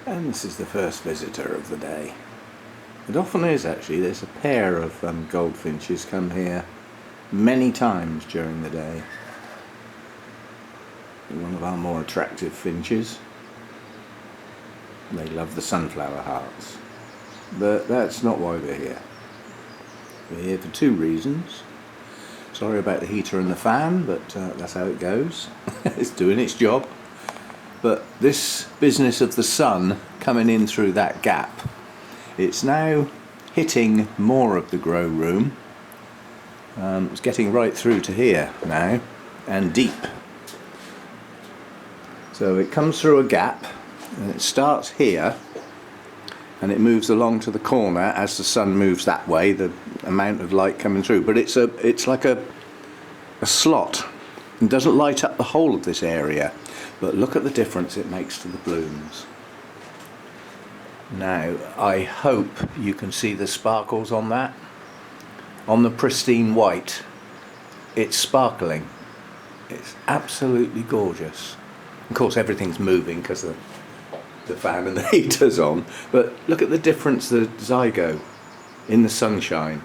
And this is the first visitor of the day. It often is actually. There's a pair of goldfinches come here many times during the day. One of our more attractive finches. They love the sunflower hearts. But that's not why we're here. We're here for two reasons. Sorry about the heater and the fan, but that's how it goes. It's doing its job. But this business of the sun coming in through that gap, it's now hitting more of the grow room. It's getting right through to here now, and deep. So it comes through a gap, and it starts here, and it moves along to the corner as the sun moves that way, the amount of light coming through. But it's like a slot. It doesn't light up the whole of this area, but look at the difference it makes to the blooms. Now, I hope you can see the sparkles on that. On the pristine white, it's sparkling. It's absolutely gorgeous. Of course, everything's moving because the fan and the heater's on, but look at the difference, the zygo in the sunshine.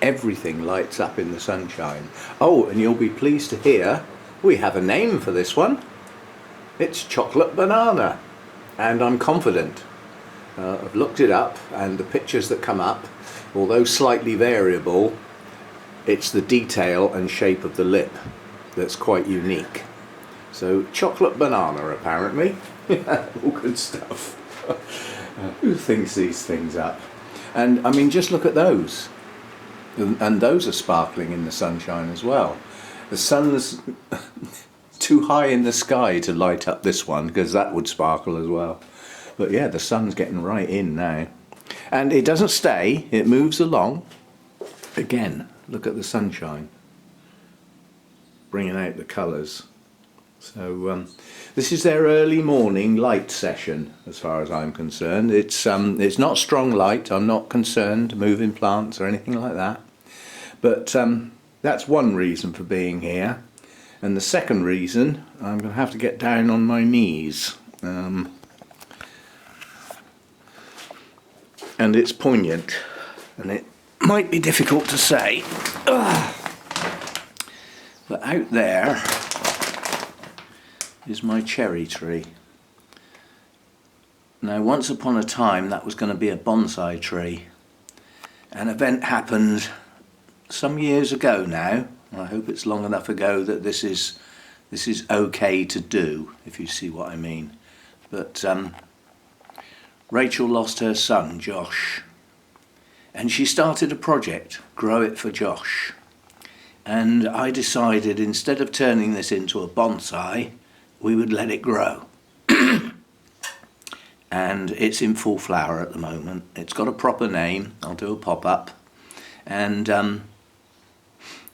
Everything lights up in the sunshine. Oh, and you'll be pleased to hear we have a name for this one. It's chocolate banana, and I'm confident. I've looked it up, and the pictures that come up, although slightly variable, it's the detail and shape of the lip that's quite unique. So chocolate banana, apparently. All good stuff. Who thinks these things up? And I mean, just look at those. And those are sparkling in the sunshine as well. The sun's too high in the sky to light up this one, because that would sparkle as well. But yeah, the sun's getting right in now. And it doesn't stay, it moves along. Again, look at the sunshine, bringing out the colours. So this is their early morning light session, as far as I'm concerned. It's not strong light. I'm not concerned moving plants or anything like that. But that's one reason for being here. And the second reason, I'm going to have to get down on my knees. And it's poignant, and it might be difficult to say. But out there is my cherry tree. Now, once upon a time that was going to be a bonsai tree. An event happened some years ago now. I hope it's long enough ago that this is okay to do, if you see what I mean. But Rachel lost her son, Josh, and she started a project, Grow It for Josh. And I decided, instead of turning this into a bonsai, we would let it grow. And it's in full flower at the moment. It's got a proper name. I'll do a pop-up. And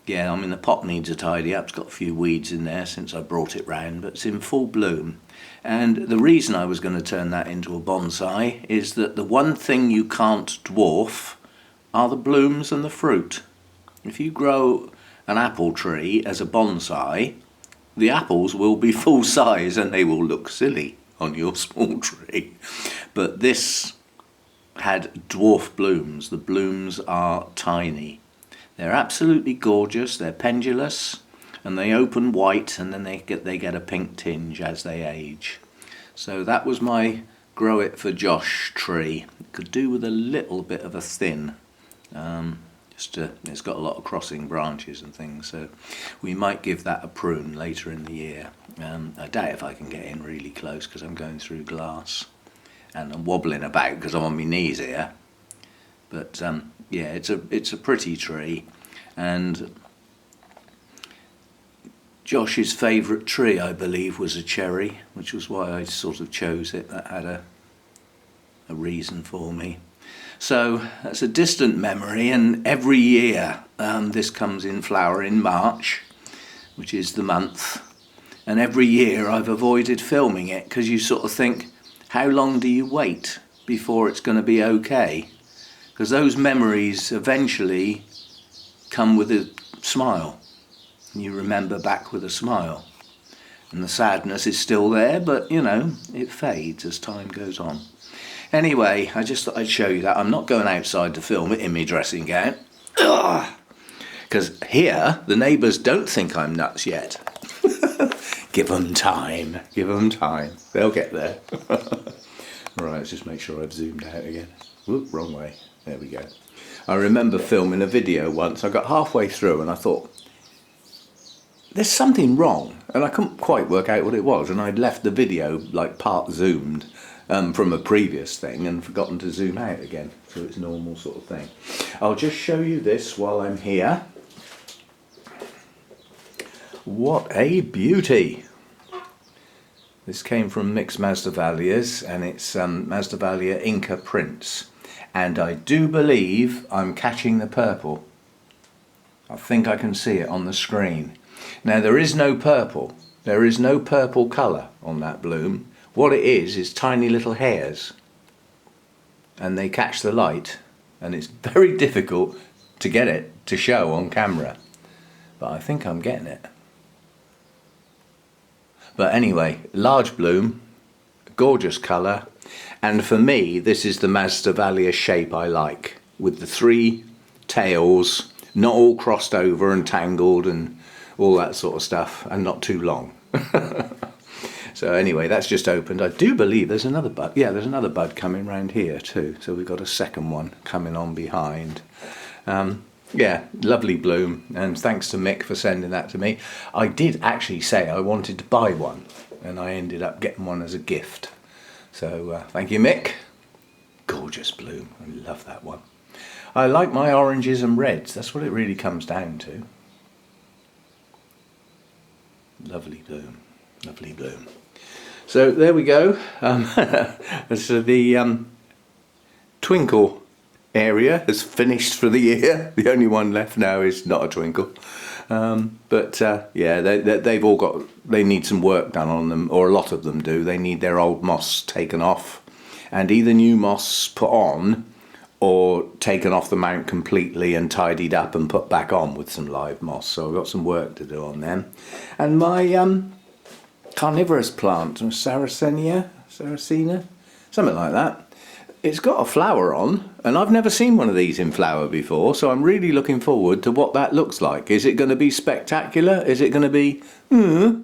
yeah, I mean, the pot needs a tidy up. It's got a few weeds in there since I brought it round, but it's in full bloom. And the reason I was going to turn that into a bonsai is that the one thing you can't dwarf are the blooms and the fruit. If you grow an apple tree as a bonsai, the apples will be full size and they will look silly on your small tree. But this had dwarf blooms. The blooms are tiny. They're absolutely gorgeous. They're pendulous, and they open white, and then they get a pink tinge as they age. So that was my Grow It for Josh tree. It could do with a little bit of a thin. It's got a lot of crossing branches and things, so we might give that a prune later in the year. I doubt if I can get in really close because I'm going through glass and I'm wobbling about because I'm on my knees here. But yeah, it's a pretty tree, and Josh's favourite tree, I believe, was a cherry, which was why I sort of chose it. That had a reason for me. So that's a distant memory, and every year this comes in flower in March, which is the month, and every year I've avoided filming it because you sort of think, how long do you wait before it's going to be okay? Because those memories eventually come with a smile. You remember back with a smile. And the sadness is still there, but you know, it fades as time goes on. Anyway, I just thought I'd show you that. I'm not going outside to film it in my dressing gown. Because here, the neighbours don't think I'm nuts yet. Give them time. Give them time. They'll get there. Right, let's just make sure I've zoomed out again. Whoop, wrong way. There we go. I remember filming a video once. I got halfway through and I thought, there's something wrong. And I couldn't quite work out what it was. And I'd left the video like part zoomed from a previous thing and forgotten to zoom out again. So it's normal sort of thing. I'll just show you this while I'm here. What a beauty! This came from Mixed Masdevallias and it's Masdevallia Inca Prince. And I do believe I'm catching the purple. I think I can see it on the screen. Now there is no purple. There is no purple colour on that bloom. What it is tiny little hairs. And they catch the light. And it's very difficult to get it to show on camera. But I think I'm getting it. But anyway, large bloom, gorgeous colour, and for me this is the Masdevallia shape I like, with the 3 tails, not all crossed over and tangled and all that sort of stuff, and not too long. So anyway, that's just opened. I do believe there's another bud. Yeah, there's another bud coming round here too, so we've got a second one coming on behind. Yeah, lovely bloom, and thanks to Mick for sending that to me. I did actually say I wanted to buy one, and I ended up getting one as a gift. So thank you, Mick. Gorgeous bloom, I love that one. I like my oranges and reds, that's what it really comes down to. Lovely bloom, lovely bloom. So there we go. So the twinkle area has finished for the year. The only one left now is not a twinkle. Yeah, they've all got, they need some work done on them, or a lot of them do. They need their old moss taken off and either new moss put on or taken off the mount completely and tidied up and put back on with some live moss. So I've got some work to do on them. And my carnivorous plant, Sarracenia, something like that. It's got a flower on, and I've never seen one of these in flower before, so I'm really looking forward to what that looks like. Is it going to be spectacular? Is it going to be, who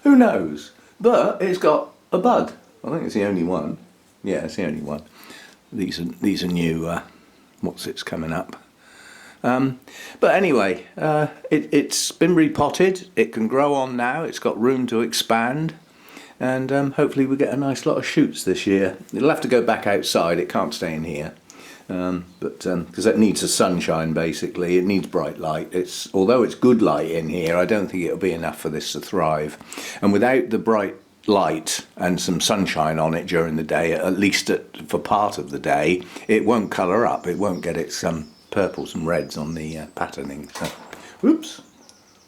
knows? But it's got a bud. I think it's the only one. Yeah, it's the only one. These are new, what's coming up. But anyway, it's been repotted. It can grow on now. It's got room to expand. And hopefully we get a nice lot of shoots this year. It'll have to go back outside, it can't stay in here. Because it needs the sunshine basically, it needs bright light. Although it's good light in here, I don't think it'll be enough for this to thrive. And without the bright light and some sunshine on it during the day, at least for part of the day, it won't colour up, it won't get its purples and reds on the patterning. So, whoops.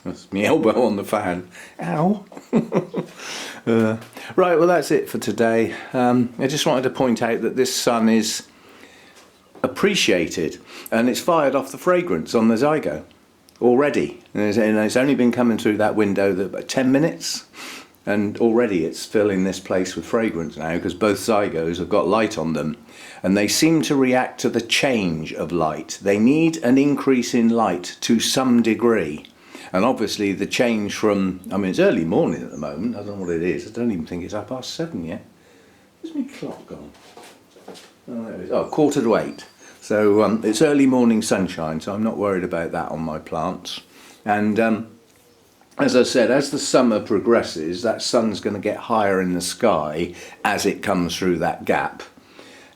That's my elbow on the fan. Ow! Right, well that's it for today. I just wanted to point out that this sun is appreciated and it's fired off the fragrance on the zygo already. And it's only been coming through that window about 10 minutes and already it's filling this place with fragrance now because both zygos have got light on them and they seem to react to the change of light. They need an increase in light to some degree. And obviously the change from, I mean it's early morning at the moment, I don't know what it is, I don't even think it's 7:30 yet. Where's my clock gone? Oh, there it is. Oh, 7:45. So it's early morning sunshine, so I'm not worried about that on my plants. And as I said, as the summer progresses, that sun's going to get higher in the sky as it comes through that gap.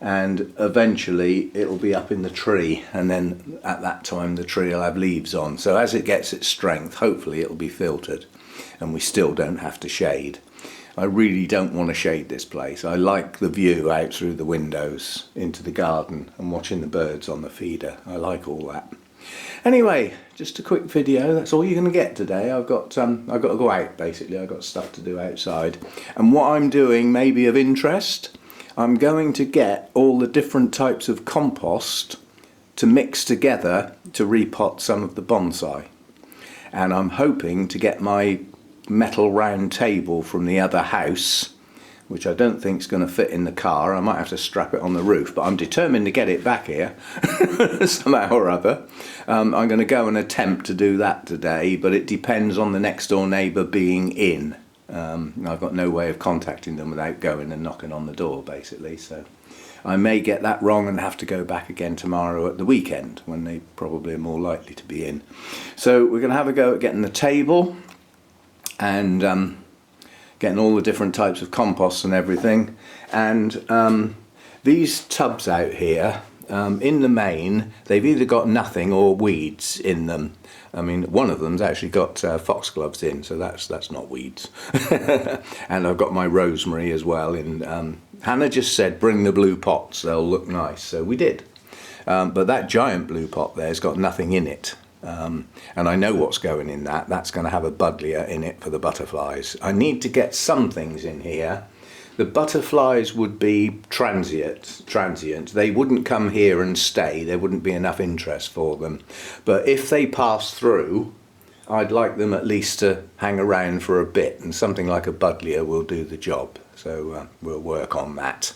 And eventually it'll be up in the tree, and then at that time the tree will have leaves on. So as it gets its strength, hopefully it'll be filtered and we still don't have to shade. I really don't want to shade this place. I like the view out through the windows into the garden and watching the birds on the feeder. I like all that. Anyway, just a quick video. That's all you're going to get today. I've got to go out basically. I've got stuff to do outside. And what I'm doing may be of interest. I'm going to get all the different types of compost to mix together to repot some of the bonsai. And I'm hoping to get my metal round table from the other house, which I don't think is going to fit in the car. I might have to strap it on the roof, but I'm determined to get it back here somehow or other. I'm going to go and attempt to do that today, but it depends on the next door neighbour being in. I've got no way of contacting them without going and knocking on the door, basically, so I may get that wrong and have to go back again tomorrow at the weekend, when they probably are more likely to be in. So we're going to have a go at getting the table and getting all the different types of composts and everything. And these tubs out here, in the main, they've either got nothing or weeds in them. I mean, one of them's actually got foxgloves in, so that's not weeds. And I've got my rosemary as well. And Hannah just said, bring the blue pots, they'll look nice. So we did. But that giant blue pot there's got nothing in it. And I know what's going in that. That's going to have a buddleia in it for the butterflies. I need to get some things in here. The butterflies would be transient. They wouldn't come here and stay. There wouldn't be enough interest for them. But if they pass through, I'd like them at least to hang around for a bit, and something like a buddleia will do the job. So we'll work on that.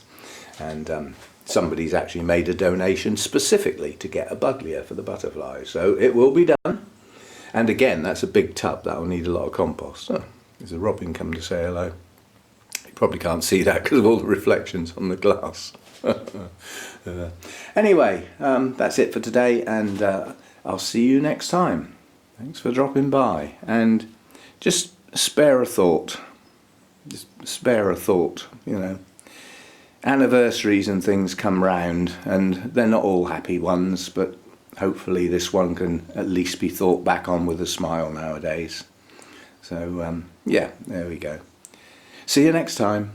And somebody's actually made a donation specifically to get a buddleia for the butterflies. So it will be done. And again, that's a big tub. That will need a lot of compost. Oh, there's a robin come to say hello. Probably can't see that because of all the reflections on the glass. Anyway, that's it for today, and I'll see you next time. Thanks for dropping by, and just spare a thought. Just spare a thought, you know. Anniversaries and things come round, and they're not all happy ones, but hopefully this one can at least be thought back on with a smile nowadays. So yeah, there we go. See you next time.